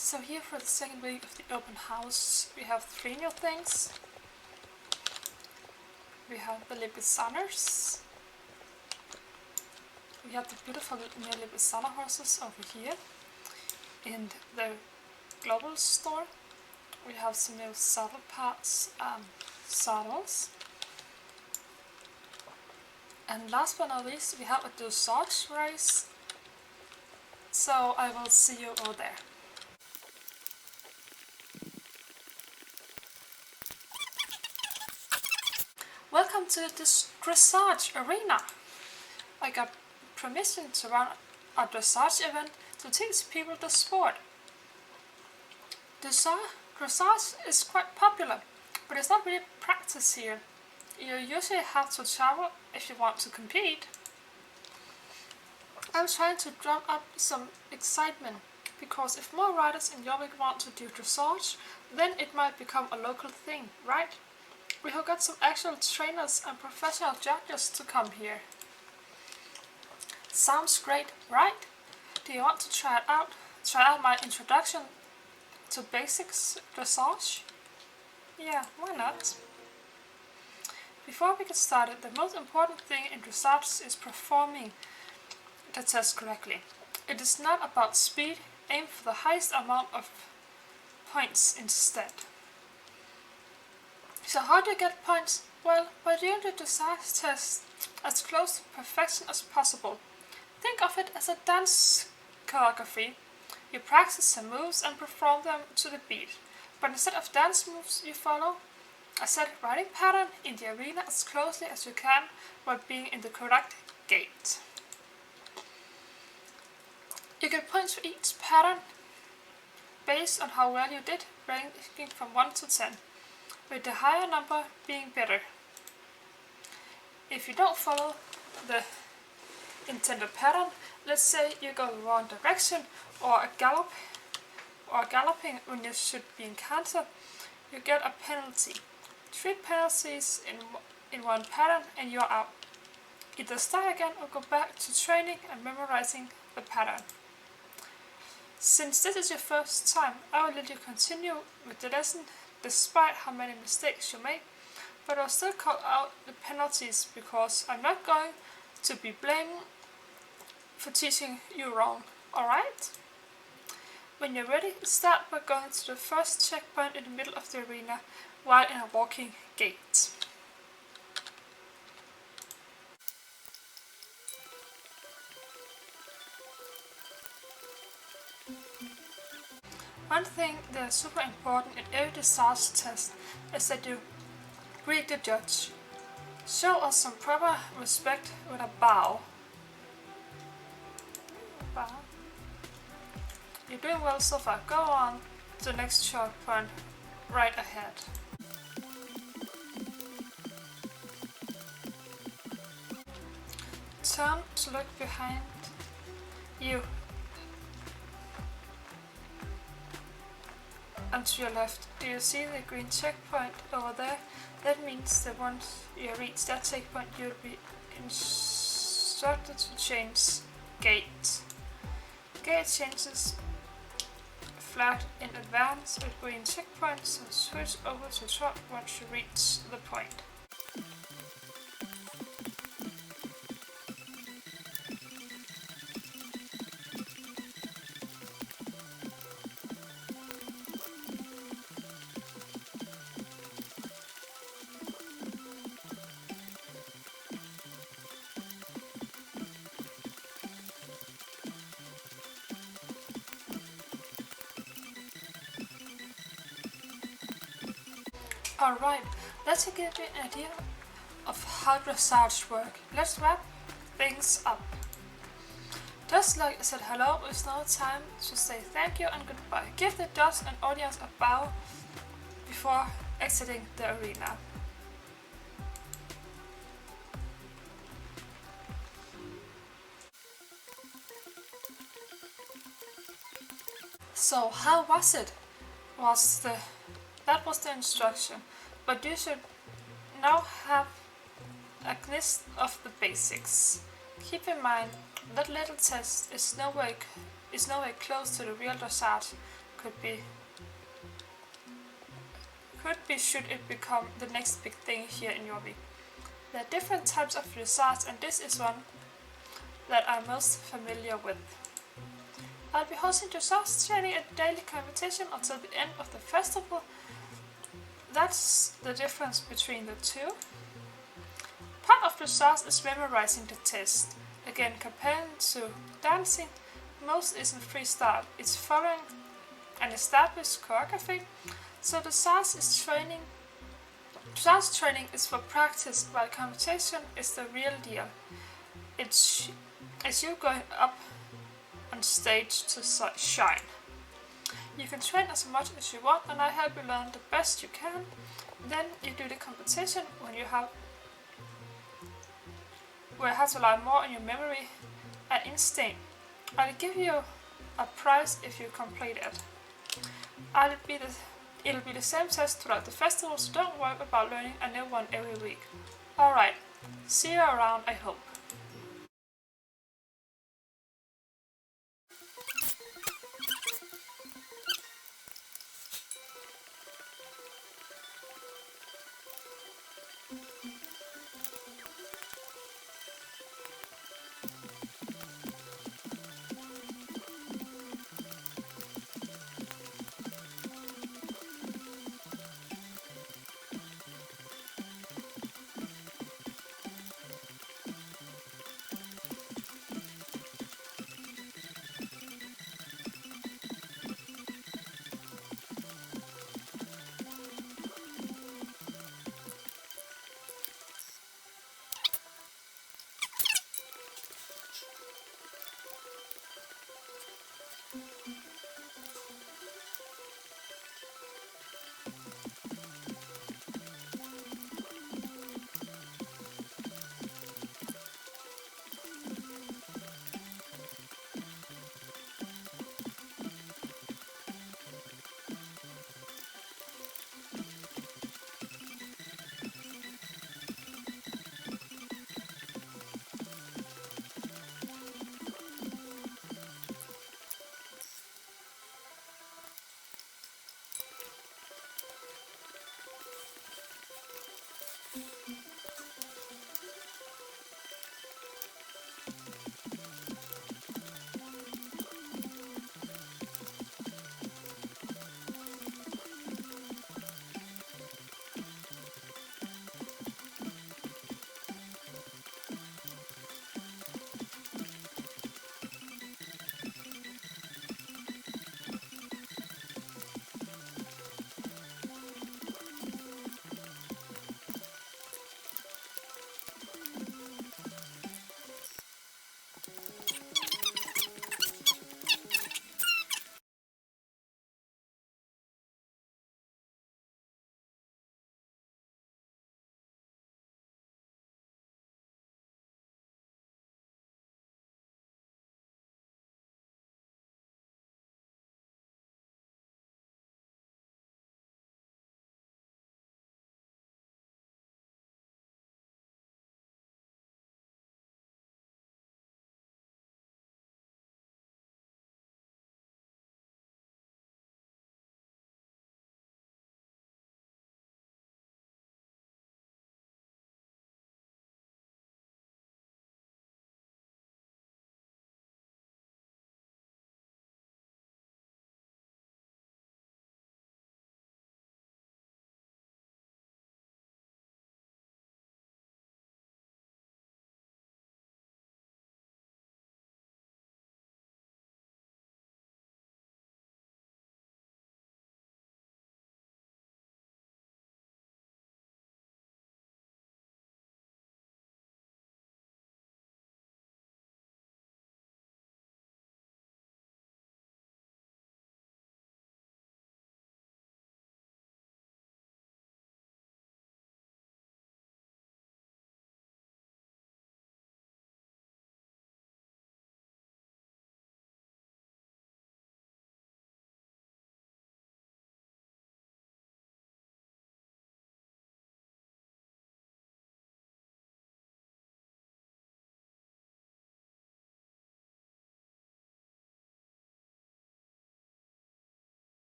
So here for the second week of the open house, we have 3 new things. We have the Lipizzanas. We have the beautiful new Lipizzana horses over here in the global store. We have some new saddle pads and saddles. And last but not least, we have a dressage race. So I will see you all there. Welcome to this dressage arena. I got permission to run a dressage event to teach people the sport. Dressage is quite popular, but it's not really practiced here. You usually have to travel if you want to compete. I'm trying to drum up some excitement, because if more riders in Jorvik want to do dressage, then it might become a local thing, right? We have got some actual trainers and professional judges to come here. Sounds great, right? Do you want to try it out? Try out my introduction to basics dressage? Yeah, why not? Before we get started, the most important thing in dressage is performing the test correctly. It is not about speed, aim for the highest amount of points instead. So how do you get points? Well, by doing the dressage test as close to perfection as possible. Think of it as a dance choreography. You practice some moves and perform them to the beat, but instead of dance moves, you follow a set riding pattern in the arena as closely as you can while being in the correct gait. You get points for each pattern based on how well you did, ranking from 1 to 10, with the higher number being better. If you don't follow the intended pattern, let's say you go the wrong direction or galloping when you should be in canter, you get a penalty. 3 penalties in one pattern and you're out. Either start again or go back to training and memorizing the pattern. Since this is your first time, I will let you continue with the lesson despite how many mistakes you make, but I'll still call out the penalties because I'm not going to be blamed for teaching you wrong, alright? When you're ready, start by going to the first checkpoint in the middle of the arena while in a walking gait. One thing that is super important in every dressage test is that you greet the judge. Show us some proper respect with a bow. Bow. You're doing well so far. Go on to the next short point right ahead. Turn to look behind you and to your left. Do you see the green checkpoint over there? That means that once you reach that checkpoint, you'll be instructed to change gait. Gait changes flagged in advance with green checkpoints, so switch over to trot once you reach the point. Alright, let's give you an idea of how dressage works. Let's wrap things up. Just like I said hello, it's now time to say thank you and goodbye. Give the judge and audience a bow before exiting the arena. So how was it? That was the instruction, but you should now have a glimpse of the basics. Keep in mind that little test is no way close to the real dressage, should it become the next big thing here in your week. There are different types of dressage, and this is one that I'm most familiar with. I'll be hosting dressage training at daily competition until the end of the festival. That's the difference between the two. Part of dressage is memorizing the test. Again, compared to dancing, most isn't freestyle. It's following an established choreography. So dressage training is for practice, while competition is the real deal. It's you going up on stage to shine. You can train as much as you want, and I help you learn the best you can. Then you do the competition where you have to rely more on your memory and instinct. I'll give you a prize if you complete it. It'll be the same test throughout the festival, so don't worry about learning a new one every week. Alright, see you around, I hope.